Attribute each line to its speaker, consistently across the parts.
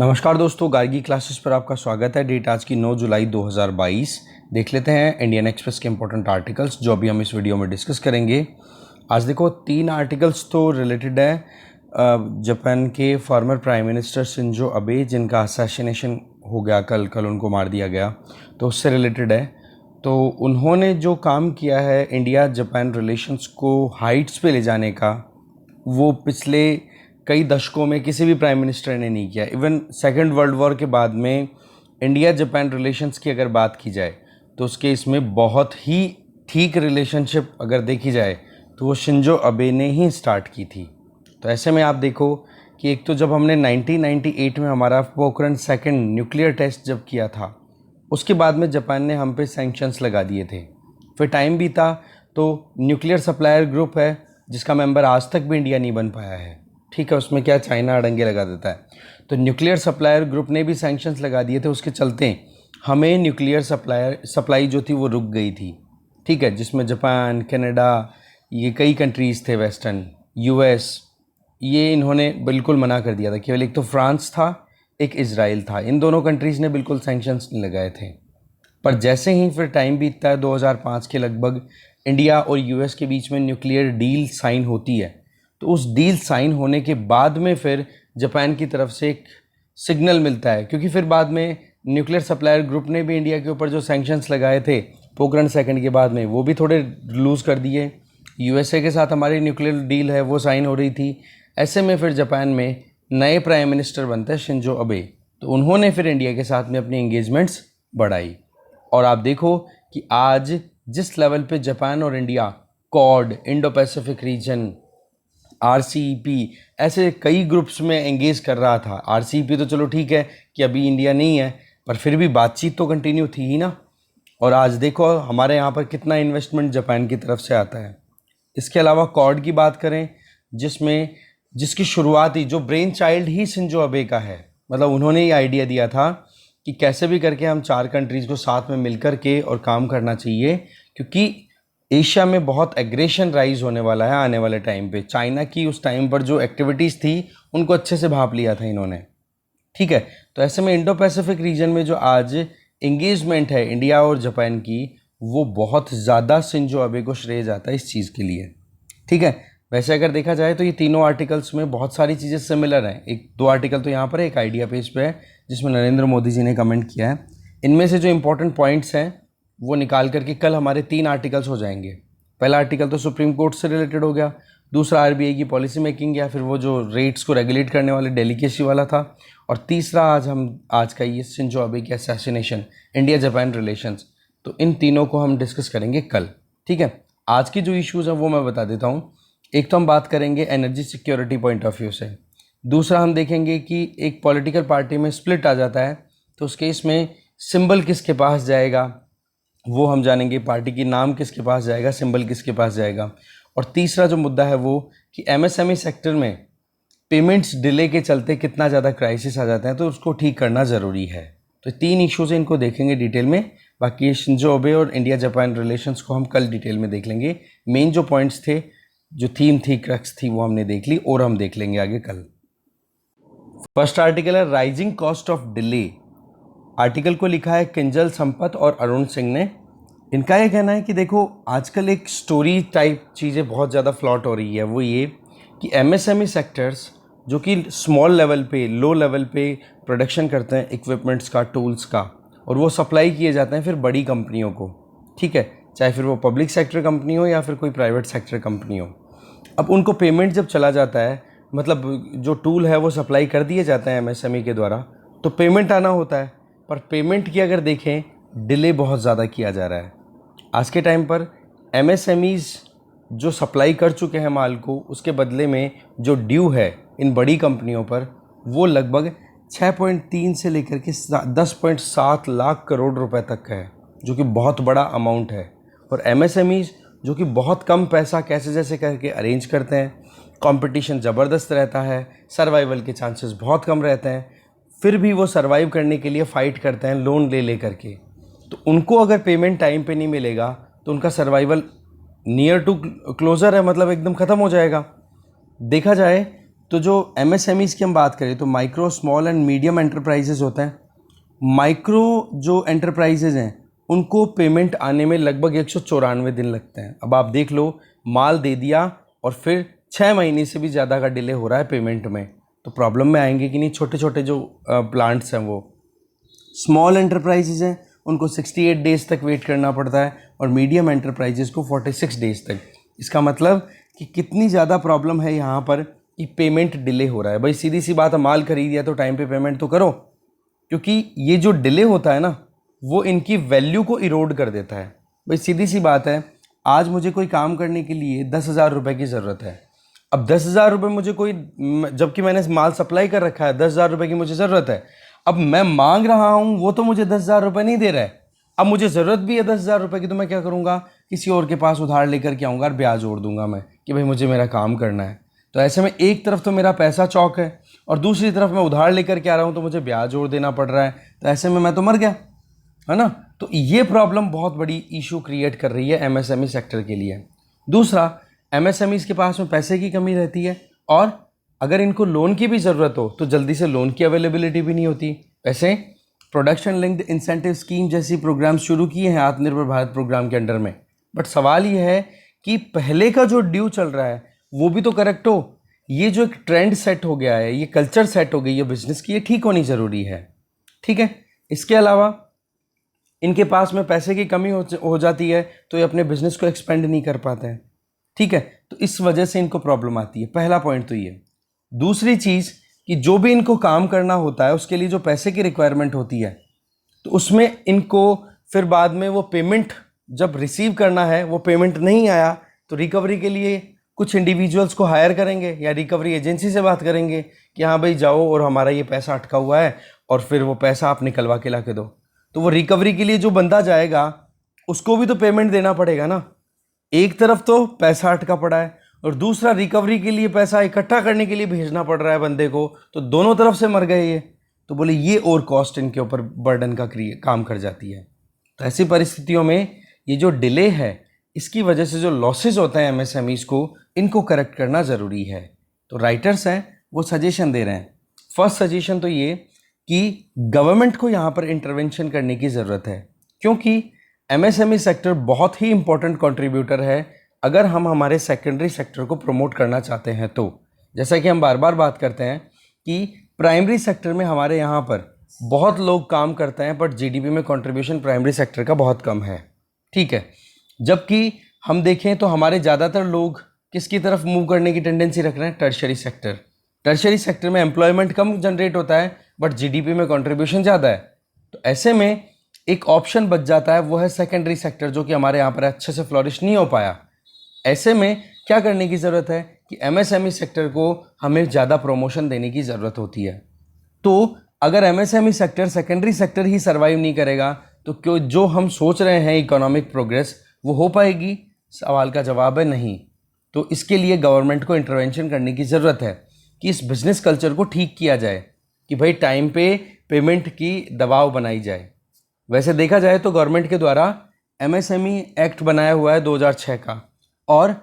Speaker 1: नमस्कार दोस्तों, गार्गी क्लासेस पर आपका स्वागत है। डेट आज की 9 जुलाई 2022। देख लेते हैं इंडियन एक्सप्रेस के इंपॉर्टेंट आर्टिकल्स जो अभी हम इस वीडियो में डिस्कस करेंगे। आज देखो 3 आर्टिकल्स तो रिलेटेड है जापान के former prime minister Shinzo Abe, जिनका असैसिनेशन हो गया कल उनको मार दिया गया, तो उससे रिलेटेड है। तो उन्होंने जो काम किया है इंडिया जापान रिलेशंस को हाइट्स पे ले जाने का, वो पिछले कई दशकों में किसी भी प्राइम मिनिस्टर ने नहीं किया। इवन सेकेंड वर्ल्ड वॉर के बाद में इंडिया जापान रिलेशंस की अगर बात की जाए तो उसके इसमें बहुत ही ठीक रिलेशनशिप अगर देखी जाए तो वो शिंजो अबे ने ही स्टार्ट की थी। तो ऐसे में आप देखो कि एक तो जब हमने 1998 में हमारा पोखरण सेकेंड न्यूक्लियर टेस्ट जब किया था, उसके बाद में जापान ने हम पे सैंक्शंस लगा दिए थे। फिर टाइम बीता तो न्यूक्लियर सप्लायर ग्रुप है जिसका मेंबर आज तक भी इंडिया नहीं बन पाया है। ठीक है, उसमें क्या चाइना अड़ंगे लगा देता है। तो न्यूक्लियर सप्लायर ग्रुप ने भी सैंक्शंस लगा दिए थे, उसके चलते हमें न्यूक्लियर सप्लाई जो थी वो रुक गई थी। ठीक है, जिसमें जापान, कनाडा, ये कई कंट्रीज़ थे वेस्टर्न, यूएस, ये इन्होंने बिल्कुल मना कर दिया था। केवल एक तो फ्रांस था, एक इज़राइल था। इन दोनों कंट्रीज़ ने बिल्कुल सैंक्शंस नहीं लगाए थे। पर जैसे ही फिर टाइम बीतता है 2005 के लगभग, इंडिया और यूएस के बीच में न्यूक्लियर डील साइन होती है। तो उस डील साइन होने के बाद में फिर जापान की तरफ से एक सिग्नल मिलता है, क्योंकि फिर बाद में न्यूक्लियर सप्लायर ग्रुप ने भी इंडिया के ऊपर जो सैंक्शंस लगाए थे पोखरण सेकंड के बाद में, वो भी थोड़े लूज़ कर दिए। यूएसए के साथ हमारी न्यूक्लियर डील है वो साइन हो रही थी। ऐसे में फिर जापान में नए प्राइम मिनिस्टर बनते हैं शिंजो अबे। तो उन्होंने फिर इंडिया के साथ में अपनी एंगेजमेंट्स बढ़ाई। और आप देखो कि आज जिस लेवल पे जापान और India quad, Indo Pacific region, RCEP, ऐसे कई ग्रुप्स में एंगेज कर रहा था। आरसीईपी तो चलो ठीक है कि अभी इंडिया नहीं है, पर फिर भी बातचीत तो कंटिन्यू थी ही ना। और आज देखो हमारे यहाँ पर कितना इन्वेस्टमेंट जापान की तरफ से आता है। इसके अलावा क्वाड की बात करें, जिसकी शुरुआत ही, जो ब्रेन चाइल्ड ही शिंजो अबे का है। मतलब उन्होंने ही आइडिया दिया था कि कैसे भी करके हम 4 कंट्रीज़ को साथ में मिलकर के और काम करना चाहिए, क्योंकि एशिया में बहुत एग्रेशन राइज होने वाला है आने वाले टाइम पे। चाइना की उस टाइम पर जो एक्टिविटीज़ थी उनको अच्छे से भांप लिया था इन्होंने। ठीक है, तो ऐसे में इंडो पैसिफिक रीजन में जो आज इंगेजमेंट है इंडिया और जापान की, वो बहुत ज़्यादा शिंजो अबे को श्रेय जाता है इस चीज़ के लिए। ठीक है, वैसे अगर देखा जाए तो ये तीनों आर्टिकल्स में बहुत सारी चीज़ें सिमिलर हैं। 1-2 आर्टिकल तो यहाँ पर है, एक आइडिया पेज पे है जिसमें नरेंद्र मोदी जी ने कमेंट किया है। इनमें से जो इंपॉर्टेंट पॉइंट्स हैं वो निकाल करके कल हमारे 3 आर्टिकल्स हो जाएंगे। पहला आर्टिकल तो सुप्रीम कोर्ट से रिलेटेड हो गया, दूसरा आरबीआई की पॉलिसी मेकिंग या फिर वो जो रेट्स को रेगुलेट करने वाले डेलीकेसी वाला था, और तीसरा आज का ये शिंजो अबे की असैसिनेशन, इंडिया जापान रिलेशंस। तो इन तीनों को हम डिस्कस करेंगे कल। ठीक है, आज की जो इश्यूज़ हैं वो मैं बता देता हूँ। एक तो हम बात करेंगे energy security point of view से। दूसरा हम देखेंगे कि एक पॉलिटिकल पार्टी में स्प्लिट आ जाता है तो उस केस में सिंबल किसके पास जाएगा वो हम जानेंगे, पार्टी की नाम किसके पास जाएगा, सिंबल किसके पास जाएगा। और तीसरा जो मुद्दा है वो कि एमएसएमई सेक्टर में पेमेंट्स डिले के चलते कितना ज़्यादा क्राइसिस आ जाते हैं, तो उसको ठीक करना ज़रूरी है। तो 3 इश्यूज़ हैं, इनको देखेंगे डिटेल में। बाकी शिंजो अबे और इंडिया जापान रिलेशंस को हम कल डिटेल में देख लेंगे। मेन जो पॉइंट्स थे, जो थीम थी, क्रक्स थी, वो हमने देख ली और हम देख लेंगे आगे कल। फर्स्ट आर्टिकल है rising cost of delay. Article को लिखा है किंजल संपत और अरुण सिंह ने। इनका ये कहना है कि देखो आजकल एक स्टोरी टाइप चीज़ें बहुत ज़्यादा फ्लॉट हो रही है, वो ये कि एमएसएमई सेक्टर्स जो कि स्मॉल लेवल पे, लो लेवल पे प्रोडक्शन करते हैं इक्विपमेंट्स का, टूल्स का, और वो सप्लाई किए जाते हैं फिर बड़ी कंपनियों को। ठीक है, चाहे फिर वो पब्लिक सेक्टर कंपनी हो या फिर कोई प्राइवेट सेक्टर कंपनी हो। अब उनको पेमेंट जब चला जाता है, मतलब जो टूल है वो सप्लाई कर दिए जाते हैं एमएसएमई के द्वारा, तो पेमेंट आना होता है। पर पेमेंट की अगर देखें, डिले बहुत ज़्यादा किया जा रहा है। आज के टाइम पर एमएसएमईज़ जो सप्लाई कर चुके हैं माल को, उसके बदले में जो ड्यू है इन बड़ी कंपनियों पर, वो लगभग 6.3 से लेकर के 10.7 लाख करोड़ रुपए तक है, जो कि बहुत बड़ा अमाउंट है। और एमएसएमईज़ जो कि बहुत कम पैसा कैसे जैसे करके अरेंज करते हैं, कंपटीशन ज़बरदस्त रहता है, सर्वाइवल के चांसेस बहुत कम रहते हैं, फिर भी वो सर्वाइव करने के लिए फ़ाइट करते हैं लोन ले करके। तो उनको अगर पेमेंट टाइम पे नहीं मिलेगा तो उनका सर्वाइवल नियर टू क्लोज़र है, मतलब एकदम ख़त्म हो जाएगा। देखा जाए तो जो MSMEs की हम बात करें तो micro small and medium enterprises होते हैं। माइक्रो जो एंटरप्राइजेज हैं उनको पेमेंट आने में लगभग 194 दिन लगते हैं। अब आप देख लो, माल दे दिया और फिर 6 महीने से भी ज़्यादा का डिले हो रहा है पेमेंट में, तो प्रॉब्लम में आएंगे कि नहीं। छोटे छोटे जो प्लांट्स हैं, वो स्मॉल एंटरप्राइजेज हैं, उनको 68 डेज़ तक वेट करना पड़ता है और मीडियम एंटरप्राइजेज को 46 डेज़ तक। इसका मतलब कि कितनी ज़्यादा प्रॉब्लम है यहाँ पर कि पेमेंट डिले हो रहा है। भाई सीधी सी बात है, माल खरीद दिया तो टाइम पे पेमेंट तो करो, क्योंकि ये जो डिले होता है ना, वो इनकी वैल्यू को इरोड कर देता है। भाई सीधी सी बात है, आज मुझे कोई काम करने के लिए 10,000 रुपये की ज़रूरत है। अब 10,000 रुपये मुझे कोई, जबकि मैंने माल सप्लाई कर रखा है, 10,000 रुपये की मुझे ज़रूरत है। अब मैं मांग रहा हूँ, वो तो मुझे 10,000 रुपये नहीं दे रहा है। अब मुझे ज़रूरत भी है 10,000 रुपये की, तो मैं क्या करूँगा, किसी और के पास उधार लेकर के आऊँगा और ब्याज जोड़ दूंगा मैं कि भाई मुझे मेरा काम करना है। तो ऐसे में एक तरफ तो मेरा पैसा चौक है और दूसरी तरफ मैं उधार लेकर के आ रहा हूँ तो मुझे ब्याज जोड़ देना पड़ रहा है, तो ऐसे में मैं तो मर गया, है ना। तो ये प्रॉब्लम बहुत बड़ी इशू क्रिएट कर रही है MSME सेक्टर के लिए। दूसरा, MSMEs के पास में पैसे की कमी रहती है और अगर इनको लोन की भी ज़रूरत हो तो जल्दी से लोन की अवेलेबिलिटी भी नहीं होती। वैसे प्रोडक्शन लिंक्ड इंसेंटिव स्कीम जैसी प्रोग्राम शुरू किए हैं आत्मनिर्भर भारत प्रोग्राम के अंडर में, बट सवाल ये है कि पहले का जो ड्यू चल रहा है वो भी तो करेक्ट हो। ये जो एक ट्रेंड सेट हो गया है, ये कल्चर सेट हो गई है बिजनेस की, ये ठीक होनी ज़रूरी है, ठीक है। इसके अलावा इनके पास में पैसे की कमी हो जाती है तो ये अपने बिजनेस को एक्सपेंड नहीं कर पाते हैं, ठीक है। तो इस वजह से इनको प्रॉब्लम आती है। पहला पॉइंट तो ये। दूसरी चीज़ कि जो भी इनको काम करना होता है उसके लिए जो पैसे की रिक्वायरमेंट होती है, तो उसमें इनको फिर बाद में वो पेमेंट जब रिसीव करना है, वो पेमेंट नहीं आया तो रिकवरी के लिए कुछ इंडिविजुअल्स को हायर करेंगे या रिकवरी एजेंसी से बात करेंगे कि हाँ भाई जाओ और हमारा ये पैसा अटका हुआ है और फिर वो पैसा आप निकलवा के ला के दो। तो वो रिकवरी के लिए जो बंदा जाएगा उसको भी तो पेमेंट देना पड़ेगा ना। एक तरफ तो पैसा अटका पड़ा है और दूसरा रिकवरी के लिए पैसा इकट्ठा करने के लिए भेजना पड़ रहा है बंदे को, तो दोनों तरफ से मर गए ये। तो बोले ये और कॉस्ट इनके ऊपर बर्डन का काम कर जाती है। तो ऐसी परिस्थितियों में ये जो डिले है, इसकी वजह से जो लॉसेज होते हैं MSMEs को, इनको करेक्ट करना ज़रूरी है। तो राइटर्स हैं वो सजेशन दे रहे हैं। फर्स्ट सजेशन तो ये कि गवर्नमेंट को यहाँ पर इंटरवेंशन करने की ज़रूरत है, क्योंकि MSME सेक्टर बहुत ही इंपॉर्टेंट कंट्रीब्यूटर है अगर हम हमारे सेकेंडरी सेक्टर को प्रमोट करना चाहते हैं। तो जैसा कि हम बार बार बात करते हैं कि प्राइमरी सेक्टर में हमारे यहाँ पर बहुत लोग काम करते हैं, बट GDP में कंट्रीब्यूशन प्राइमरी सेक्टर का बहुत कम है, ठीक है। जबकि हम देखें तो हमारे ज़्यादातर लोग किसकी तरफ मूव करने की टेंडेंसी रख रहे हैं, टर्शरी सेक्टर। टर्शरी सेक्टर में एम्प्लॉयमेंट कम जनरेट होता है बट GDP में कंट्रीब्यूशन ज़्यादा है। तो ऐसे में एक ऑप्शन बच जाता है, वो है सेकेंडरी सेक्टर, जो कि हमारे यहाँ पर अच्छे से फ्लॉरिश नहीं हो पाया। ऐसे में क्या करने की ज़रूरत है कि MSME सेक्टर को हमें ज़्यादा प्रमोशन देने की ज़रूरत होती है। तो अगर MSME सेक्टर सेकेंडरी सेक्टर ही सर्वाइव नहीं करेगा तो क्यों जो हम सोच रहे हैं इकोनॉमिक प्रोग्रेस वो हो पाएगी? सवाल का जवाब है नहीं। तो इसके लिए गवर्नमेंट को इंटरवेंशन करने की ज़रूरत है कि इस बिज़नेस कल्चर को ठीक किया जाए कि भाई टाइम पे पेमेंट की दबाव बनाई जाए। वैसे देखा जाए तो गवर्नमेंट के द्वारा MSME एक्ट बनाया हुआ है 2006 का, और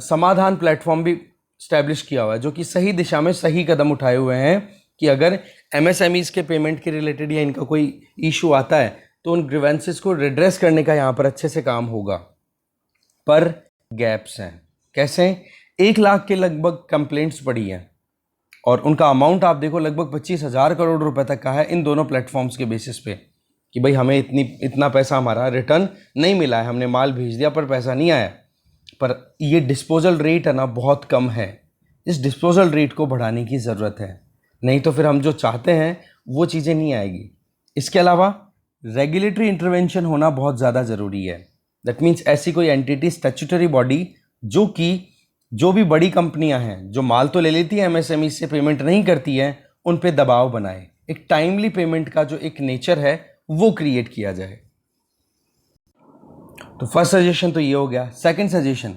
Speaker 1: समाधान प्लेटफॉर्म भी स्टैब्लिश किया हुआ है, जो कि सही दिशा में सही कदम उठाए हुए हैं कि अगर MSMEs के पेमेंट के रिलेटेड या इनका कोई इशू आता है तो उन ग्रीवेंसेस को रिड्रेस करने का यहाँ पर अच्छे से काम होगा। पर गैप्स हैं। कैसे? 1 लाख के लगभग कंप्लेंट्स पड़ी हैं और उनका अमाउंट आप देखो लगभग 25,000 करोड़ रुपए तक का है इन दोनों प्लेटफॉर्म्स के बेसिस पे कि भाई हमें इतना पैसा हमारा रिटर्न नहीं मिला है, हमने माल भेज दिया पर पैसा नहीं आया। पर ये डिस्पोजल रेट है ना बहुत कम है, इस डिस्पोजल रेट को बढ़ाने की ज़रूरत है, नहीं तो फिर हम जो चाहते हैं वो चीज़ें नहीं आएगी। इसके अलावा रेगुलेटरी इंटरवेंशन होना बहुत ज़्यादा ज़रूरी है। दैट मीन्स ऐसी कोई एंटिटी, स्टैट्यूटरी बॉडी जो भी बड़ी कंपनियां हैं जो माल तो ले लेती है MSME से, पेमेंट नहीं करती है, उन पे दबाव बनाए, एक टाइमली पेमेंट का जो एक नेचर है वो क्रिएट किया जाए। तो फर्स्ट सजेशन तो ये हो गया। सेकंड सजेशन,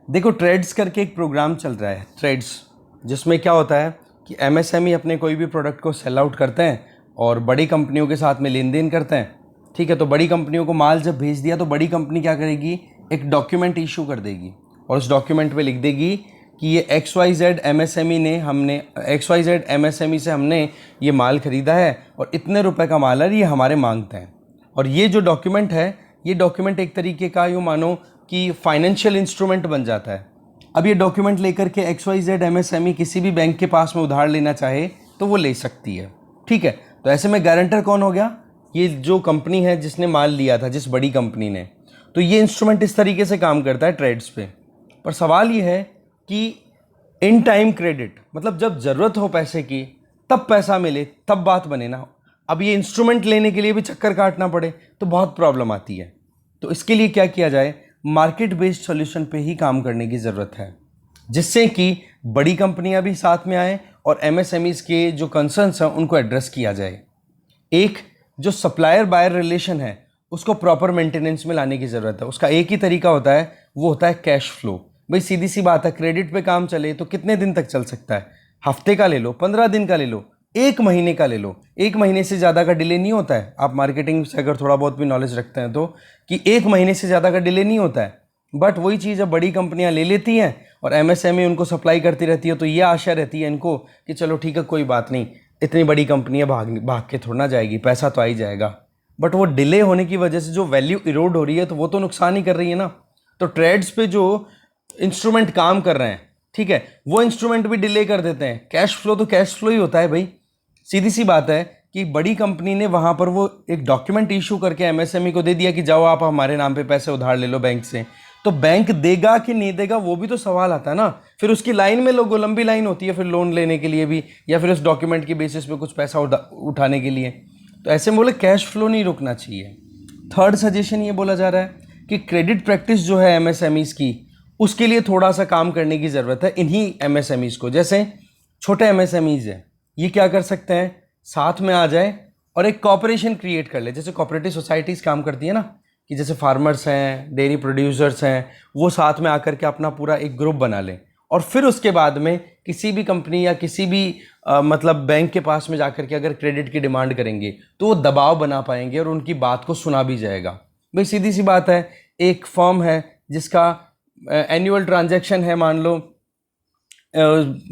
Speaker 1: देखो ट्रेड्स करके एक प्रोग्राम चल रहा है, ट्रेड्स, जिसमें क्या होता है कि MSME अपने कोई भी प्रोडक्ट को सेल आउट करते हैं और बड़ी कंपनियों के साथ में लेन देन करते हैं, ठीक है। तो बड़ी कंपनियों को माल जब भेज दिया तो बड़ी कंपनी क्या करेगी, एक डॉक्यूमेंट इशू कर देगी और उस डॉक्यूमेंट में लिख देगी कि ये XYZ MSME ने हमने XYZ MSME से हमने ये माल ख़रीदा है और इतने रुपए का माल है, ये हमारे मांगते हैं। और ये जो डॉक्यूमेंट है, ये डॉक्यूमेंट एक तरीके का यूँ मानो कि फाइनेंशियल इंस्ट्रूमेंट बन जाता है। अब ये डॉक्यूमेंट लेकर के XYZ MSME किसी भी बैंक के पास में उधार लेना चाहे तो वो ले सकती है, ठीक है। तो ऐसे में गारंटर कौन हो गया? ये जो कंपनी है जिसने माल लिया था, जिस बड़ी कंपनी ने। तो ये इंस्ट्रूमेंट इस तरीके से काम करता है ट्रेड्स पे। पर सवाल ये है कि इन टाइम क्रेडिट, मतलब जब ज़रूरत हो पैसे की तब पैसा मिले, तब बात बने ना। अब ये इंस्ट्रूमेंट लेने के लिए भी चक्कर काटना पड़े तो बहुत प्रॉब्लम आती है। तो इसके लिए क्या किया जाए? मार्केट बेस्ड सॉल्यूशन पे ही काम करने की ज़रूरत है, जिससे कि बड़ी कंपनियां भी साथ में आए और MSMEs के जो कंसर्न्स हैं उनको एड्रेस किया जाए। एक जो सप्लायर बायर रिलेशन है उसको प्रॉपर मेंटेनेंस में लाने की ज़रूरत है। उसका एक ही तरीका होता है, वो होता है कैश फ्लो। भाई सीधी सी बात है, क्रेडिट पे काम चले तो कितने दिन तक चल सकता है? हफ्ते का ले लो, 15 दिन का ले लो, 1 महीने का ले लो। 1 महीने से ज़्यादा का डिले नहीं होता है। आप मार्केटिंग से अगर थोड़ा बहुत भी नॉलेज रखते हैं तो, कि 1 महीने से ज़्यादा का डिले नहीं होता है। बट वही चीज़ अब बड़ी कंपनियां ले लेती हैं और MSME उनको सप्लाई करती रहती है, तो ये आशा रहती है इनको कि चलो ठीक है, कोई बात नहीं, इतनी बड़ी कंपनियां भाग के थोड़ा ना जाएगी, पैसा तो आ ही जाएगा। बट वो डिले होने की वजह से जो वैल्यू इरोड हो रही है तो वो तो नुकसान ही कर रही है ना। तो ट्रेड्स पे जो इंस्ट्रूमेंट काम कर रहे हैं, ठीक है, वो इंस्ट्रूमेंट भी डिले कर देते हैं। कैश फ्लो तो कैश फ्लो ही होता है भाई। सीधी सी बात है कि बड़ी कंपनी ने वहाँ पर वो एक डॉक्यूमेंट इशू करके MSME को दे दिया कि जाओ आप हमारे नाम पे पैसे उधार ले लो बैंक से। तो बैंक देगा कि नहीं देगा वो भी तो सवाल आता है ना। फिर उसकी लाइन में लोगों, लंबी लाइन होती है फिर लोन लेने के लिए भी, या फिर उस डॉक्यूमेंट की बेसिस पे कुछ पैसा उठाने के लिए। तो ऐसे में बोले कैश फ्लो नहीं रुकना चाहिए। थर्ड सजेशन ये बोला जा रहा है कि क्रेडिट प्रैक्टिस जो है MSMEs की, उसके लिए थोड़ा सा काम करने की ज़रूरत है इन्हीं MSMEs को। जैसे छोटे MSMEs हैं, ये क्या कर सकते हैं, साथ में आ जाए और एक कॉपरेशन क्रिएट कर ले। जैसे कोऑपरेटिव सोसाइटीज़ काम करती है ना, कि जैसे फार्मर्स हैं, डेयरी प्रोड्यूसर्स हैं, वो साथ में आकर के अपना पूरा एक ग्रुप बना लें और फिर उसके बाद में किसी भी कंपनी या किसी भी मतलब बैंक के पास में जाकर के अगर क्रेडिट की डिमांड करेंगे तो वो दबाव बना पाएंगे और उनकी बात को सुना भी जाएगा। भाई सीधी सी बात है, एक फर्म है जिसका एनुअल ट्रांजैक्शन है मान लो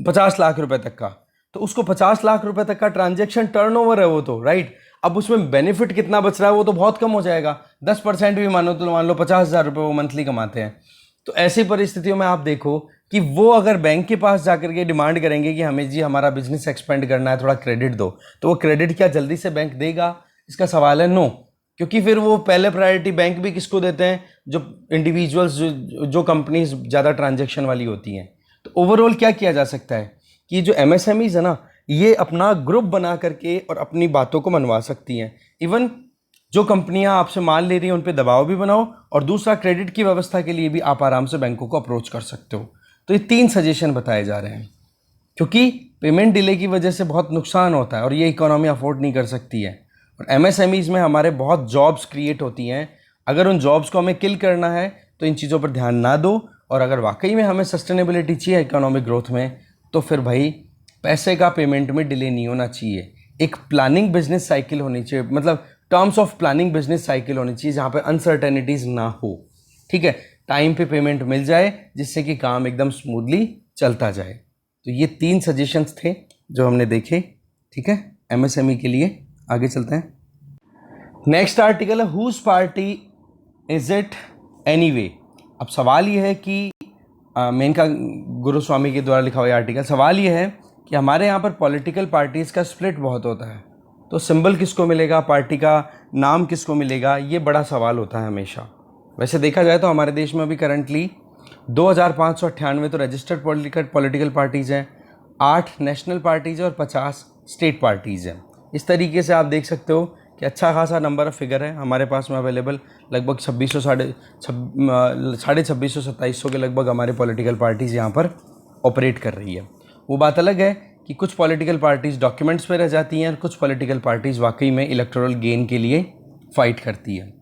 Speaker 1: 50 लाख रुपए तक का, तो उसको 50 लाख रुपए तक का ट्रांजैक्शन टर्नओवर है वो तो, राइट। अब उसमें बेनिफिट कितना बच रहा है वो तो बहुत कम हो जाएगा। 10% भी मानो तो मान लो 50,000 रुपये वो मंथली कमाते हैं। तो ऐसी परिस्थितियों में आप देखो कि वो अगर बैंक के पास जाकर के डिमांड करेंगे कि हमें जी हमारा बिजनेस एक्सपेंड करना है, थोड़ा क्रेडिट दो, तो वो क्रेडिट क्या जल्दी से बैंक देगा? इसका सवाल है नो। क्योंकि फिर वो पहले प्रायोरिटी बैंक भी किसको देते हैं? जो इंडिविजुअल्स, जो कंपनीज ज़्यादा ट्रांजेक्शन वाली होती हैं। तो ओवरऑल क्या किया जा सकता है कि जो MSMEs है ना, ये अपना ग्रुप बना करके और अपनी बातों को मनवा सकती हैं। इवन जो कंपनियां आपसे माल ले रही हैं उन पे दबाव भी बनाओ, और दूसरा क्रेडिट की व्यवस्था के लिए भी आप आराम से बैंकों को अप्रोच कर सकते हो। तो ये 3 सजेशन बताए जा रहे हैं, क्योंकि पेमेंट डिले की वजह से बहुत नुकसान होता है और ये इकोनॉमी अफोर्ड नहीं कर सकती है। और MSMEs में हमारे बहुत जॉब्स क्रिएट होती हैं। अगर उन जॉब्स को हमें किल करना है तो इन चीज़ों पर ध्यान ना दो, और अगर वाकई में हमें सस्टेनेबिलिटी चाहिए इकोनॉमिक ग्रोथ में, तो फिर भाई पैसे का पेमेंट में डिले नहीं होना चाहिए। एक प्लानिंग बिजनेस साइकिल होनी चाहिए, मतलब terms of planning business cycle होनी चाहिए जहाँ पे अनसर्टेनिटीज़ ना हो, ठीक है। टाइम पे पेमेंट मिल जाए जिससे कि काम एकदम स्मूथली चलता जाए। तो ये 3 सजेशंस थे जो हमने देखे, ठीक है, MSME के लिए। आगे चलते हैं। नेक्स्ट आर्टिकल है whose party is it anyway. अब सवाल ये है कि मेनका गुरुस्वामी के द्वारा लिखा हुआ आर्टिकल, सवाल ये है कि हमारे यहाँ पर पॉलिटिकल पार्टीज़ का स्प्लिट बहुत होता है, तो सिंबल किसको मिलेगा, पार्टी का नाम किसको मिलेगा, ये बड़ा सवाल होता है हमेशा। वैसे देखा जाए तो हमारे देश में अभी करंटली 2598 तो रजिस्टर्ड पॉलिटिकल पार्टीज़ हैं, 8 नेशनल पार्टीज़ हैं और 50 स्टेट पार्टीज़ हैं। इस तरीके से आप देख सकते हो कि अच्छा खासा नंबर ऑफ फिगर है हमारे पास में अवेलेबल। लगभग 2600-2700 के लगभग हमारे पॉलिटिकल पार्टीज़ यहाँ पर ऑपरेट कर रही है। वो बात अलग है कि कुछ पॉलिटिकल पार्टीज़ डॉक्यूमेंट्स पे रह जाती हैं और कुछ पॉलिटिकल पार्टीज़ वाकई में इलेक्टोरल गेन के लिए फ़ाइट करती है।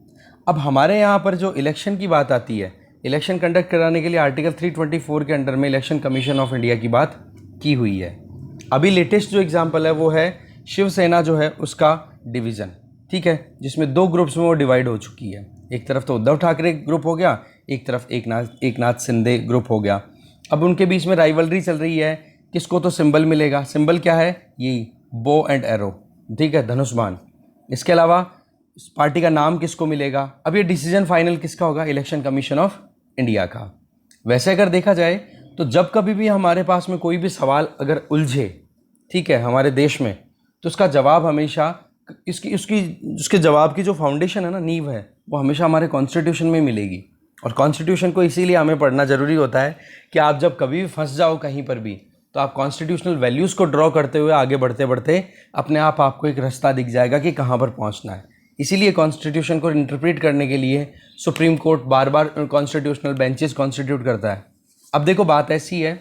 Speaker 1: अब हमारे यहाँ पर जो इलेक्शन की बात आती है, इलेक्शन कंडक्ट कराने के लिए आर्टिकल 324 के अंडर में इलेक्शन कमीशन ऑफ इंडिया की बात की हुई है। अभी लेटेस्ट जो एग्जाम्पल है वो है शिवसेना जो है उसका डिवीज़न, ठीक है, जिसमें 2 ग्रुप्स में वो डिवाइड हो चुकी है। एक तरफ तो उद्धव ठाकरे ग्रुप हो गया, एक तरफ एकनाथ शिंदे ग्रुप हो गया। अब उनके बीच में राइवलरी चल रही है, किसको तो सिंबल मिलेगा, सिंबल क्या है, यही बो एंड एरो, ठीक है, धनुष बाण। इसके अलावा पार्टी का नाम किसको मिलेगा। अब ये डिसीजन फाइनल किसका होगा, इलेक्शन कमीशन ऑफ इंडिया का। वैसे अगर देखा जाए तो जब कभी भी हमारे पास में कोई भी सवाल अगर उलझे, ठीक है, हमारे देश में, तो उसका जवाब हमेशा उसके जवाब की जो फाउंडेशन है ना, नींव है, वो हमेशा हमारे कॉन्स्टिट्यूशन में मिलेगी। और कॉन्स्टिट्यूशन को इसीलिए हमें पढ़ना ज़रूरी होता है कि आप जब कभी भी फंस जाओ कहीं पर भी, तो आप कॉन्स्टिट्यूशनल वैल्यूज़ को ड्रॉ करते हुए आगे बढ़ते बढ़ते अपने आप आपको एक रास्ता दिख जाएगा कि कहाँ पर पहुँचना है। इसीलिए कॉन्स्टिट्यूशन को इंटरप्रेट करने के लिए सुप्रीम कोर्ट बार बार कॉन्स्टिट्यूशनल बेंचेस कॉन्स्टिट्यूट करता है। अब देखो बात ऐसी है,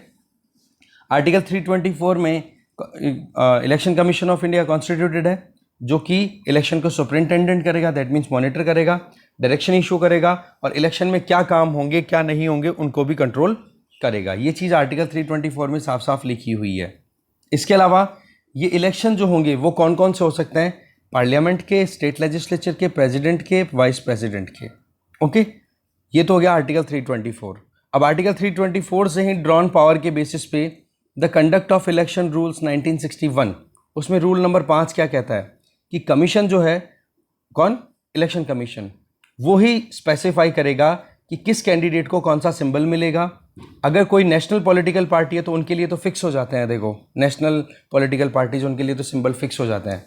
Speaker 1: आर्टिकल 324 में election commission of India constituted है, जो कि इलेक्शन को सुपरिंटेंडेंट करेगा, दैट मीन्स मॉनिटर करेगा, डायरेक्शन इशू करेगा, और इलेक्शन में क्या काम होंगे क्या नहीं होंगे उनको भी कंट्रोल करेगा। ये चीज़ आर्टिकल 324 में साफ साफ लिखी हुई है। इसके अलावा ये इलेक्शन जो होंगे वो कौन कौन से हो सकते हैं, पार्लियामेंट के, स्टेट लेजिस्लेचर के, प्रेसिडेंट के, वाइस प्रेसिडेंट के। ओके, ये तो हो गया आर्टिकल 324। अब आर्टिकल 324 से ही ड्रॉन पावर के बेसिस पे the conduct of election rules 1961, उसमें रूल नंबर 5 क्या कहता है कि कमीशन जो है, कौन, इलेक्शन कमीशन, वो ही स्पेसिफाई करेगा कि किस कैंडिडेट को कौन सा सिंबल मिलेगा। अगर कोई नेशनल पॉलिटिकल पार्टी है तो उनके लिए तो फिक्स हो जाते हैं, देखो नेशनल पॉलिटिकल पार्टीज, उनके लिए तो सिंबल फिक्स हो जाते हैं।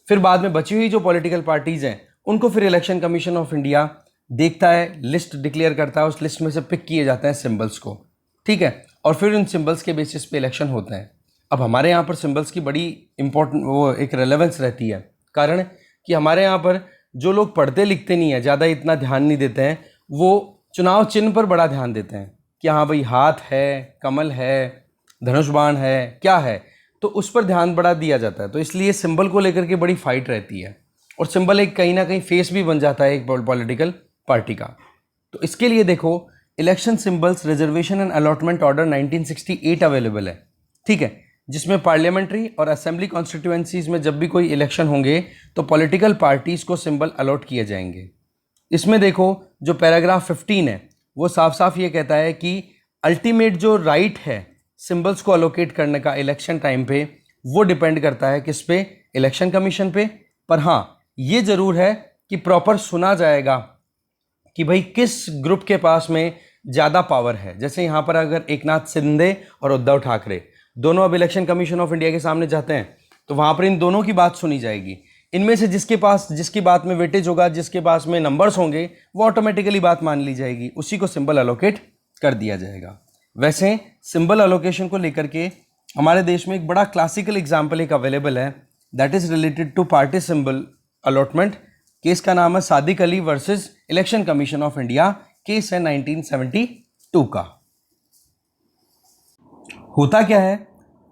Speaker 1: फिर बाद में बची हुई जो पॉलिटिकल पार्टीज हैं उनको फिर इलेक्शन कमीशन ऑफ इंडिया देखता है, लिस्ट डिक्लेयर करता है, उस लिस्ट में से पिक किए जाते हैं सिंबल्स को, ठीक है, और फिर उन सिंबल्स के बेसिस पे इलेक्शन होते हैं। अब हमारे यहाँ पर सिंबल्स की बड़ी इंपॉर्टेंट वो एक रेलेवेंस रहती है, कारण कि हमारे यहाँ पर जो लोग पढ़ते लिखते नहीं है, ज़्यादा इतना ध्यान नहीं देते हैं, वो चुनाव चिन्ह पर बड़ा ध्यान देते हैं कि हाँ भाई हाथ है, कमल है, धनुष बाण है, क्या है, तो उस पर ध्यान बड़ा दिया जाता है। तो इसलिए सिंबल को लेकर के बड़ी फाइट रहती है, और सिंबल एक कहीं ना कहीं फेस भी बन जाता है एक पॉलिटिकल पार्टी का। तो इसके लिए देखो election symbols reservation and allotment order 1968 available है, ठीक है, जिसमें पार्लियामेंट्री और असेंबली कॉन्स्टिट्यूएंसीज में जब भी कोई इलेक्शन होंगे तो पॉलिटिकल पार्टीज को सिंबल अलॉट किए जाएंगे। इसमें देखो जो पैराग्राफ 15 है वो साफ साफ ये कहता है कि अल्टीमेट जो राइट है सिंबल्स को अलोकेट करने का इलेक्शन टाइम पे, वो डिपेंड करता है किस पे, इलेक्शन कमीशन पे। पर हाँ ये ज़रूर है कि प्रॉपर सुना जाएगा कि भाई किस ग्रुप के पास में ज़्यादा पावर है। जैसे यहाँ पर अगर एकनाथ शिंदे और उद्धव ठाकरे दोनों अब इलेक्शन कमीशन ऑफ इंडिया के सामने जाते हैं तो वहाँ पर इन दोनों की बात सुनी जाएगी। इनमें से जिसकी बात में वेटेज होगा, जिसके पास में नंबर्स होंगे, वो ऑटोमेटिकली बात मान ली जाएगी, उसी को सिंबल अलोकेट कर दिया जाएगा। वैसे सिंबल अलोकेशन को लेकर के हमारे देश में एक बड़ा क्लासिकल एग्जाम्पल एक अवेलेबल है, that is related to party symbol allotment. Case का नाम है Sadiq Ali versus election commission of India, case है 1972 का। होता क्या है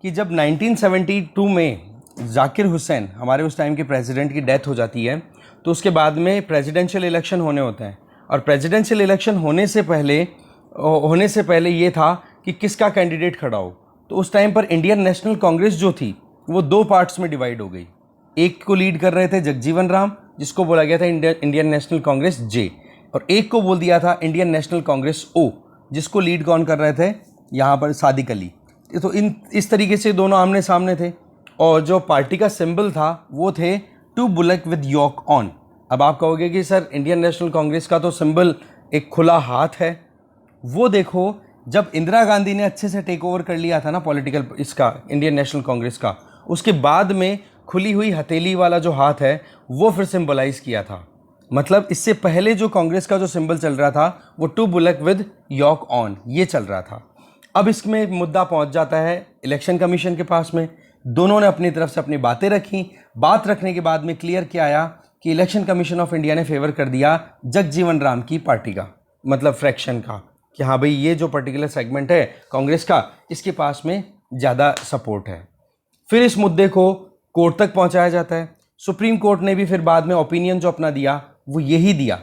Speaker 1: कि जब 1972 में जाकिर हुसैन, हमारे उस टाइम के प्रेसिडेंट, की डेथ हो जाती है, तो उसके बाद में प्रेसिडेंशियल इलेक्शन होने होते हैं। और प्रेसिडेंशियल इलेक्शन होने से पहले ये था कि किसका कैंडिडेट खड़ा हो। तो उस टाइम पर इंडियन नेशनल कांग्रेस जो थी वो दो पार्ट्स में डिवाइड हो गई। एक को लीड कर रहे थे जगजीवन राम, जिसको बोला गया था इंडियन नेशनल कांग्रेस जे, और एक को बोल दिया था इंडियन नेशनल कांग्रेस ओ, जिसको लीड कौन कर रहे थे, यहाँ पर सादिक अली। तो इस तरीके से दोनों आमने सामने थे, और जो पार्टी का सिंबल था वो थे two bullock with yoke on. अब आप कहोगे कि सर इंडियन नेशनल कांग्रेस का तो सिंबल एक खुला हाथ है। वो देखो जब इंदिरा गांधी ने अच्छे से टेक ओवर कर लिया था ना पॉलिटिकल इसका, इंडियन नेशनल कांग्रेस का, उसके बाद में खुली हुई हथेली वाला जो हाथ है वो फिर सिंबलाइज किया था। मतलब इससे पहले जो कांग्रेस का जो सिंबल चल रहा था वो two bullock with yoke on ये चल रहा था। अब इसमें मुद्दा पहुंच जाता है इलेक्शन कमीशन के पास में। दोनों ने अपनी तरफ से अपनी बातें रखी। बात रखने के बाद में क्लियर क्या आया कि इलेक्शन कमीशन ऑफ इंडिया ने फेवर कर दिया जगजीवन राम की पार्टी का, मतलब फ्रैक्शन का, कि हाँ भाई ये जो पर्टिकुलर सेगमेंट है कांग्रेस का, इसके पास में ज़्यादा सपोर्ट है। फिर इस मुद्दे को कोर्ट तक पहुंचाया जाता है। सुप्रीम कोर्ट ने भी फिर बाद में ओपिनियन जो अपना दिया वो यही दिया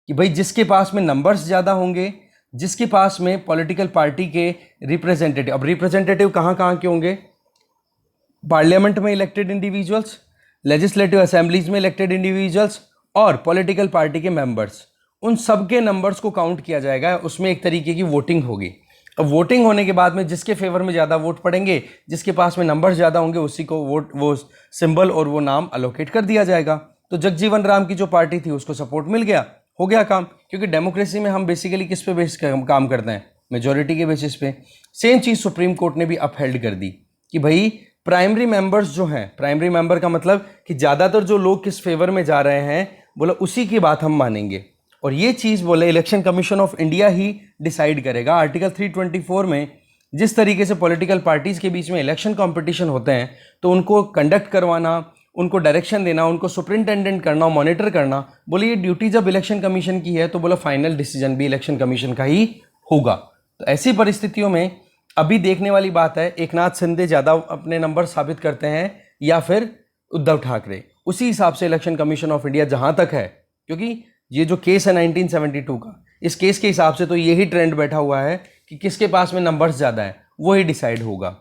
Speaker 1: कि भाई जिसके पास में नंबर्स ज़्यादा होंगे, जिसके पास में पॉलिटिकल पार्टी के रिप्रेजेंटेटिव, अब रिप्रेजेंटेटिव कहाँ कहाँ के होंगे, पार्लियामेंट में इलेक्टेड इंडिविजुअल्स, लेजिस्लेटिव असेंबलीज में इलेक्टेड इंडिविजुअल्स और पॉलिटिकल पार्टी के मेंबर्स, उन सब के नंबर्स को काउंट किया जाएगा। उसमें एक तरीके की वोटिंग होगी। अब वोटिंग होने के बाद में जिसके फेवर में ज़्यादा वोट पड़ेंगे, जिसके पास में नंबर ज़्यादा होंगे, उसी को वोट, वो सिंबल और वो नाम अलोकेट कर दिया जाएगा। तो जगजीवन राम की जो पार्टी थी उसको सपोर्ट मिल गया, हो गया काम। क्योंकि डेमोक्रेसी में हम बेसिकली किस पे बेस काम करते हैं? मेजोरिटी के बेसिस पे। सेम चीज़ सुप्रीम कोर्ट ने भी अपहेल्ड कर दी कि भाई प्राइमरी मेंबर्स जो हैं, प्राइमरी मेंबर का मतलब कि ज़्यादातर जो लोग किस फेवर में जा रहे हैं, बोला उसी की बात हम मानेंगे। और ये चीज़ बोले election commission of India he decide करेगा। आर्टिकल 324 में जिस तरीके से पॉलिटिकल पार्टीज़ के बीच में इलेक्शन कंपटीशन होते हैं, तो उनको कंडक्ट करवाना, उनको डायरेक्शन देना, उनको सुपरिंटेंडेंट करना, मॉनिटर करना, बोले ये ड्यूटी जब इलेक्शन कमीशन की है तो बोला फाइनल डिसीजन भी इलेक्शन कमीशन का ही होगा। तो ऐसी परिस्थितियों में अभी देखने वाली बात है, एकनाथ शिंदे ज़्यादा अपने नंबर साबित करते हैं या फिर उद्धव ठाकरे। उसी हिसाब से इलेक्शन कमीशन ऑफ इंडिया जहाँ तक है, क्योंकि ये जो केस है 1972 का, इस केस के हिसाब से तो यही ट्रेंड बैठा हुआ है कि किसके पास में नंबर्स ज़्यादा हैं वो ही डिसाइड होगा।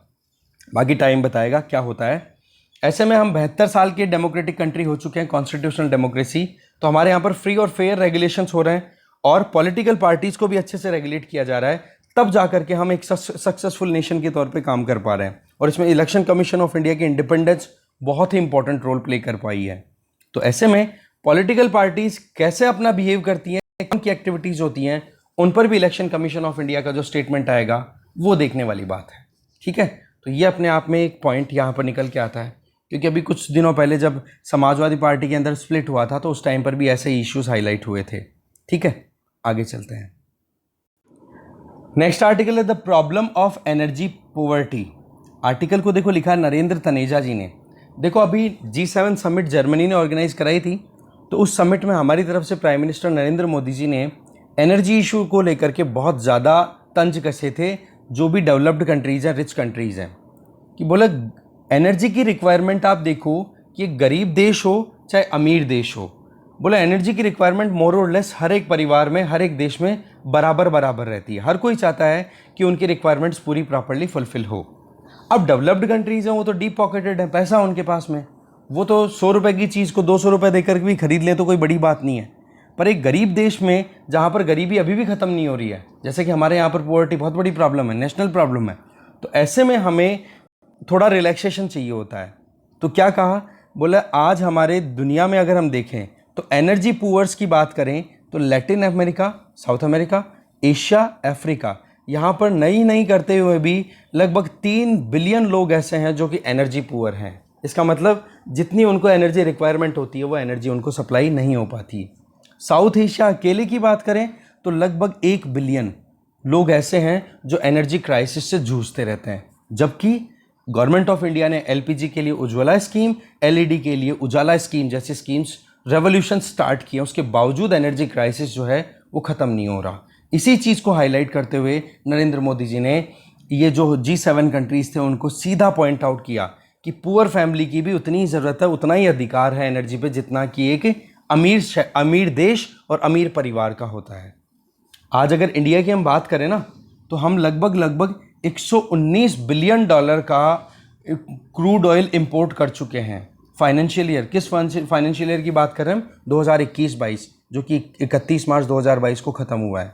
Speaker 1: बाकी टाइम बताएगा क्या होता है। ऐसे में हम 72 साल के डेमोक्रेटिक कंट्री हो चुके हैं, कॉन्स्टिट्यूशनल डेमोक्रेसी। तो हमारे यहाँ पर फ्री और फेयर रेगुलेशंस हो रहे हैं और पॉलिटिकल पार्टीज़ को भी अच्छे से रेगुलेट किया जा रहा है, तब जा करके हम एक सक्सेसफुल नेशन के तौर पे काम कर पा रहे हैं। और इसमें इलेक्शन कमीशन ऑफ इंडिया की इंडिपेंडेंस बहुत ही इंपॉर्टेंट रोल प्ले कर पाई है। तो ऐसे में पॉलिटिकल पार्टीज़ कैसे अपना बिहेव करती हैं, उनकी एक्टिविटीज़ होती हैं, उन पर भी इलेक्शन कमीशन ऑफ इंडिया का जो स्टेटमेंट आएगा वो देखने वाली बात है। ठीक है, तो ये अपने आप में एक पॉइंट यहाँ पर निकल के आता है। क्योंकि अभी कुछ दिनों पहले जब समाजवादी पार्टी के अंदर स्प्लिट हुआ था तो उस टाइम पर भी ऐसे इश्यूज हाईलाइट हुए थे। ठीक है, आगे चलते हैं। नेक्स्ट आर्टिकल है the problem of energy poverty. Article को देखो लिखा है नरेंद्र तनेजा जी ने। देखो अभी G7 समिट जर्मनी ने ऑर्गेनाइज कराई थी, तो उस समिट में हमारी तरफ से प्राइम मिनिस्टर नरेंद्र मोदी जी ने एनर्जी इशू को लेकर के बहुत ज़्यादा तंज कसे थे, जो भी डेवलप्ड कंट्रीज़ हैं, रिच कंट्रीज़ हैं, कि बोला एनर्जी की रिक्वायरमेंट आप देखो कि एक गरीब देश हो चाहे अमीर देश हो, बोला एनर्जी की रिक्वायरमेंट मोर और लेस हर एक परिवार में, हर एक देश में बराबर बराबर रहती है। हर कोई चाहता है कि उनकी रिक्वायरमेंट्स पूरी प्रॉपर्ली फुलफिल हो। अब डेवलप्ड कंट्रीज़ हैं, वो तो डीप पॉकेटेड है, पैसा उनके पास में, वो तो 100 रुपये की चीज़ को 200 रुपये देकर भी खरीद लें तो कोई बड़ी बात नहीं है। पर एक गरीब देश में जहाँ पर गरीबी अभी भी ख़त्म नहीं हो रही है, जैसे कि हमारे यहाँ पर पॉवर्टी बहुत बड़ी प्रॉब्लम है, नेशनल प्रॉब्लम है, तो ऐसे में हमें थोड़ा रिलैक्सेशन चाहिए होता है। तो क्या कहा, बोला आज हमारे दुनिया में अगर हम देखें तो एनर्जी पुअर्स की बात करें तो Latin America, south America, Asia, Africa, यहाँ पर नई करते हुए भी लगभग 3 बिलियन लोग ऐसे हैं जो कि एनर्जी पुअर हैं। इसका मतलब जितनी उनको एनर्जी रिक्वायरमेंट होती है वो एनर्जी उनको सप्लाई नहीं हो पाती। साउथ एशिया अकेले की बात करें तो लगभग 1 बिलियन लोग ऐसे हैं जो एनर्जी क्राइसिस से जूझते रहते हैं। जबकि गवर्नमेंट ऑफ इंडिया ने एलपीजी के लिए उज्ज्वला स्कीम, एलईडी के लिए उजाला स्कीम जैसी स्कीम्स रेवोल्यूशन स्टार्ट किया, उसके बावजूद एनर्जी क्राइसिस जो है वो ख़त्म नहीं हो रहा। इसी चीज़ को हाईलाइट करते हुए नरेंद्र मोदी जी ने ये जो G7 कंट्रीज़ थे उनको सीधा पॉइंट आउट किया कि पुअर फैमिली की भी उतनी ही ज़रूरत है, उतना ही अधिकार है एनर्जी पे जितना कि एक अमीर देश और अमीर परिवार का होता है। आज अगर इंडिया की हम बात करें ना तो हम लगभग 119 बिलियन डॉलर का क्रूड ऑयल इंपोर्ट कर चुके हैं। फाइनेंशियल ईयर, किस फाइनेंशियल ईयर की बात कर रहे हैं हम? 2021-22, जो कि 31 मार्च 2022 को ख़त्म हुआ है।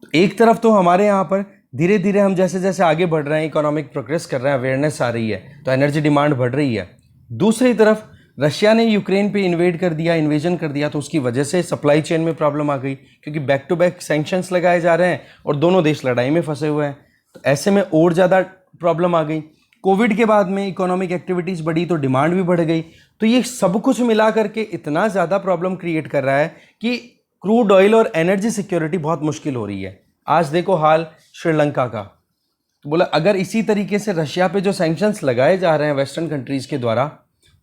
Speaker 1: तो एक तरफ तो हमारे यहाँ पर धीरे धीरे हम जैसे जैसे आगे बढ़ रहे हैं, इकोनॉमिक प्रोग्रेस कर रहे हैं, अवेयरनेस आ रही है, तो एनर्जी डिमांड बढ़ रही है। दूसरी तरफ रशिया ने यूक्रेन पे इन्वेजन कर दिया, तो उसकी वजह से सप्लाई चेन में प्रॉब्लम आ गई, क्योंकि बैक टू बैक सैंक्शंस लगाए जा रहे हैं और दोनों देश लड़ाई में फंसे हुए हैं। तो ऐसे में और ज़्यादा प्रॉब्लम आ गई। कोविड के बाद में इकोनॉमिक एक्टिविटीज़ बढ़ी तो डिमांड भी बढ़ गई। तो ये सब कुछ मिला करके इतना ज़्यादा प्रॉब्लम क्रिएट कर रहा है कि क्रूड ऑयल और एनर्जी सिक्योरिटी बहुत मुश्किल हो रही है। आज देखो हाल श्रीलंका का, तो बोला अगर इसी तरीके से रशिया पे जो सैंक्शंस लगाए जा रहे हैं वेस्टर्न कंट्रीज़ के द्वारा,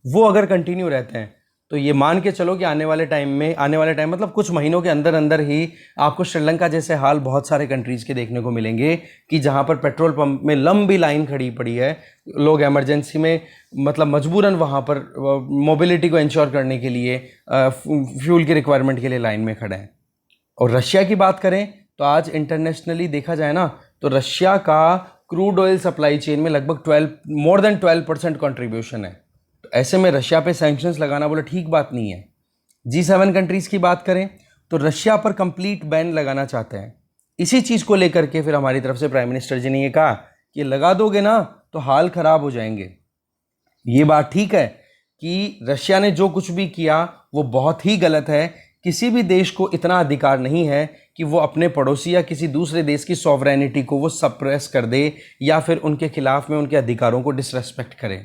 Speaker 1: वो अगर कंटिन्यू रहते हैं तो ये मान के चलो कि आने वाले टाइम मतलब कुछ महीनों के अंदर अंदर ही आपको श्रीलंका जैसे हाल बहुत सारे कंट्रीज़ के देखने को मिलेंगे कि जहाँ पर पेट्रोल पंप में लंबी लाइन खड़ी पड़ी है, लोग इमरजेंसी में मतलब मजबूरन वहाँ पर मोबिलिटी को इंश्योर करने के लिए फ्यूल की रिक्वायरमेंट के लिए लाइन में खड़े हैं। और रशिया की बात करें तो आज इंटरनेशनली देखा जाए ना तो रशिया का क्रूड ऑयल सप्लाई चेन में लगभग मोर देन 12% कॉन्ट्रीब्यूशन है। तो ऐसे में रशिया पे सैंक्शंस लगाना बोले ठीक बात नहीं है। G7 कंट्रीज़ की बात करें तो रशिया पर कंप्लीट बैन लगाना चाहते हैं। इसी चीज़ को लेकर के फिर हमारी तरफ से प्राइम मिनिस्टर जी ने ये कहा कि लगा दोगे ना तो हाल खराब हो जाएंगे। ये बात ठीक है कि रशिया ने जो कुछ भी किया वो बहुत ही गलत है। किसी भी देश को इतना अधिकार नहीं है कि वो अपने पड़ोसी या किसी दूसरे देश की सॉवरेनिटी को वो सप्रेस कर दे या फिर उनके खिलाफ में उनके अधिकारों को डिसरेस्पेक्ट करे।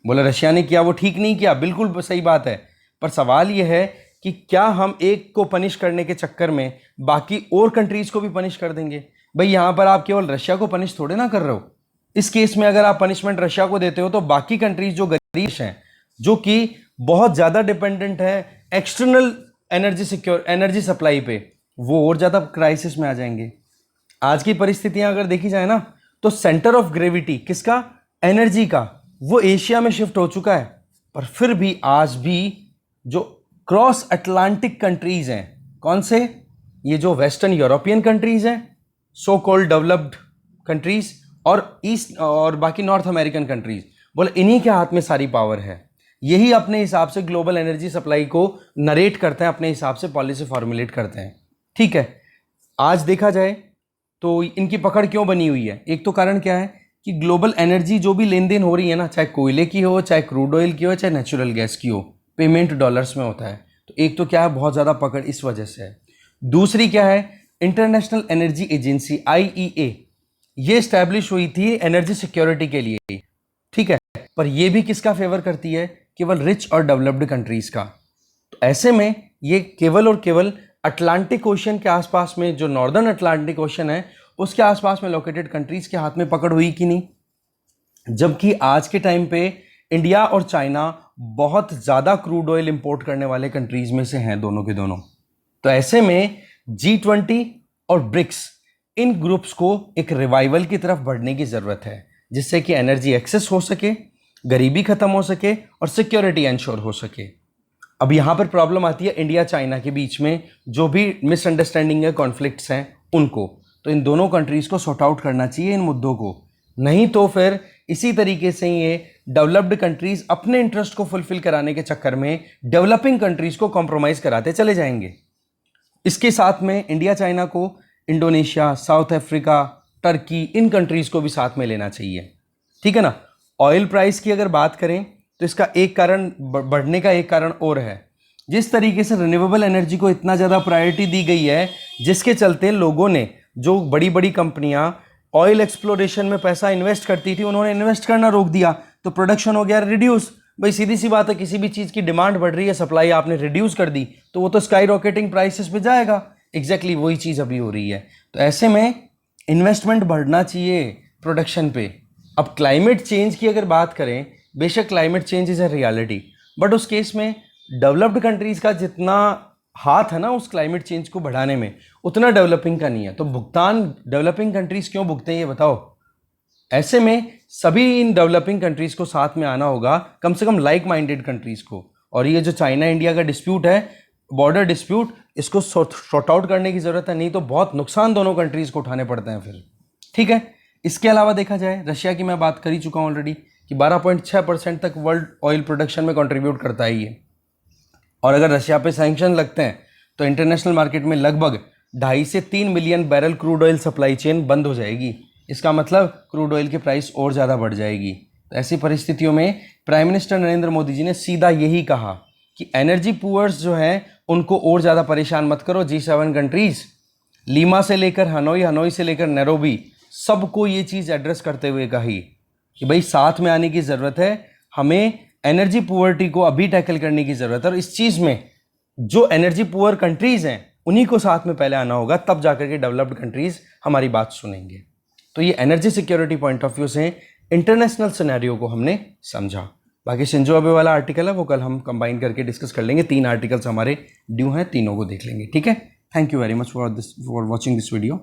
Speaker 1: बोला रशिया ने किया वो ठीक नहीं किया, बिल्कुल सही बात है, पर सवाल ये है कि क्या हम एक को पनिश करने के चक्कर में बाकी और कंट्रीज को भी पनिश कर देंगे? भाई यहाँ पर आप केवल रशिया को पनिश थोड़े ना कर रहे हो। इस केस में अगर आप पनिशमेंट रशिया को देते हो तो बाकी कंट्रीज जो गरीब हैं, जो कि बहुत ज़्यादा डिपेंडेंट है एक्सटर्नल एनर्जी सप्लाई पे, वो और ज़्यादा क्राइसिस में आ जाएंगे। आज की परिस्थितियां अगर देखी जाए ना तो सेंटर ऑफ ग्रेविटी किसका, एनर्जी का, वो एशिया में शिफ्ट हो चुका है। पर फिर भी आज भी जो क्रॉस अटलांटिक कंट्रीज हैं, कौन से, ये जो वेस्टर्न यूरोपियन कंट्रीज हैं, सो कॉल्ड डेवलप्ड कंट्रीज, और ईस्ट और बाकी नॉर्थ अमेरिकन कंट्रीज, बोले इन्हीं के हाथ में सारी पावर है। यही अपने हिसाब से ग्लोबल एनर्जी सप्लाई को नरेट करते हैं, अपने हिसाब से पॉलिसी फॉर्मुलेट करते हैं। ठीक है, आज देखा जाए तो इनकी पकड़ क्यों बनी हुई है? एक तो कारण क्या है कि ग्लोबल एनर्जी जो भी लेन देन हो रही है ना, चाहे कोयले की हो, चाहे क्रूड ऑयल की हो, चाहे नेचुरल गैस की हो, पेमेंट डॉलर्स में होता है। तो एक तो क्या है, बहुत ज़्यादा पकड़ इस वजह से है। दूसरी क्या है, इंटरनेशनल एनर्जी एजेंसी IEA ये स्टैब्लिश हुई थी एनर्जी सिक्योरिटी के लिए। ठीक है, पर ये भी किसका फेवर करती है, केवल रिच और डेवलप्ड कंट्रीज का। तो ऐसे में ये केवल और केवल अटलांटिक ओशन के आसपास में, जो नॉर्दर्न अटलांटिक ओशन है उसके आसपास में लोकेटेड कंट्रीज के हाथ में पकड़ हुई कि नहीं? जबकि आज के टाइम पे इंडिया और चाइना बहुत ज़्यादा क्रूड ऑयल इंपोर्ट करने वाले कंट्रीज में से हैं, दोनों के दोनों। तो ऐसे में G20 और ब्रिक्स, इन ग्रुप्स को एक रिवाइवल की तरफ बढ़ने की ज़रूरत है, जिससे कि एनर्जी एक्सेस हो सके, गरीबी खत्म हो सके और सिक्योरिटी इंश्योर हो सके। अब यहाँ पर प्रॉब्लम आती है इंडिया चाइना के बीच में, जो भी मिसअंडरस्टैंडिंग है, कॉन्फ्लिक्ट्स हैं उनको, तो इन दोनों कंट्रीज़ को सॉर्ट आउट करना चाहिए इन मुद्दों को। नहीं तो फिर इसी तरीके से ये डेवलप्ड कंट्रीज़ अपने इंटरेस्ट को फुलफिल कराने के चक्कर में डेवलपिंग कंट्रीज़ को कॉम्प्रोमाइज़ कराते चले जाएंगे। इसके साथ में इंडिया चाइना को इंडोनेशिया, साउथ अफ्रीका, टर्की, इन कंट्रीज़ को भी साथ में लेना चाहिए। ठीक है ना। ऑयल प्राइस की अगर बात करें तो इसका एक कारण, बढ़ने का एक कारण और है। जिस तरीके से रिन्यूएबल एनर्जी को इतना ज़्यादा प्रायोरिटी दी गई है, जिसके चलते लोगों ने, जो बड़ी बड़ी कंपनियां ऑयल एक्सप्लोरेशन में पैसा इन्वेस्ट करती थी, उन्होंने इन्वेस्ट करना रोक दिया, तो प्रोडक्शन हो गया रिड्यूस। भाई सीधी सी बात है, किसी भी चीज़ की डिमांड बढ़ रही है, सप्लाई आपने रिड्यूस कर दी, तो वो तो स्काई रॉकेटिंग प्राइसेस पे जाएगा। एग्जैक्टली वही चीज़ अभी हो रही है। तो ऐसे में इन्वेस्टमेंट बढ़ना चाहिए प्रोडक्शन पे। अब क्लाइमेट चेंज की अगर बात करें, बेशक climate change is a reality, but उस केस में डेवलप्ड कंट्रीज़ का जितना हाथ है ना उस क्लाइमेट चेंज को बढ़ाने में, उतना डेवलपिंग का नहीं है। तो भुगतान डेवलपिंग कंट्रीज़ क्यों भुगते हैं, ये बताओ। ऐसे में सभी इन डेवलपिंग कंट्रीज़ को साथ में आना होगा, कम से कम लाइक माइंडेड कंट्रीज़ को। और ये जो चाइना इंडिया का डिस्प्यूट है, बॉर्डर डिस्प्यूट, इसको सॉर्ट आउट करने की ज़रूरत है, नहीं तो बहुत नुकसान दोनों कंट्रीज़ को उठाने पड़ते हैं फिर। ठीक है। इसके अलावा देखा जाए, रशिया की मैं बात कर ही चुका हूँ ऑलरेडी कि 12.6% तक वर्ल्ड ऑयल प्रोडक्शन में कंट्रीब्यूट करता है ये। और अगर रशिया पे सैंक्शन लगते हैं तो इंटरनेशनल मार्केट में लगभग 2.5 से 3 million barrel crude oil supply chain बंद हो जाएगी। इसका मतलब क्रूड ऑयल की प्राइस और ज़्यादा बढ़ जाएगी। तो ऐसी परिस्थितियों में प्राइम मिनिस्टर नरेंद्र मोदी जी ने सीधा यही कहा कि एनर्जी पुअर्स जो हैं उनको और ज़्यादा परेशान मत करो। G7 कंट्रीज़, लीमा से लेकर हनोई, हनोई से लेकर नैरोबी, सबको ये चीज़ एड्रेस करते हुए कही कि भाई साथ में आने की ज़रूरत है, हमें एनर्जी पुअर्टी को अभी टैकल करने की ज़रूरत है। और इस चीज़ में जो एनर्जी पुअर कंट्रीज़ हैं उन्हीं को साथ में पहले आना होगा, तब जाकर के डेवलप्ड कंट्रीज़ हमारी बात सुनेंगे। तो ये energy security point of view से इंटरनेशनल सिनेरियो को हमने समझा। बाकी शिंजो अबे वाला आर्टिकल है वो कल हम कंबाइन करके डिस्कस कर लेंगे। 3 आर्टिकल्स हमारे ड्यू हैं, तीनों को देख लेंगे। ठीक है। Thank you very much for watching this video.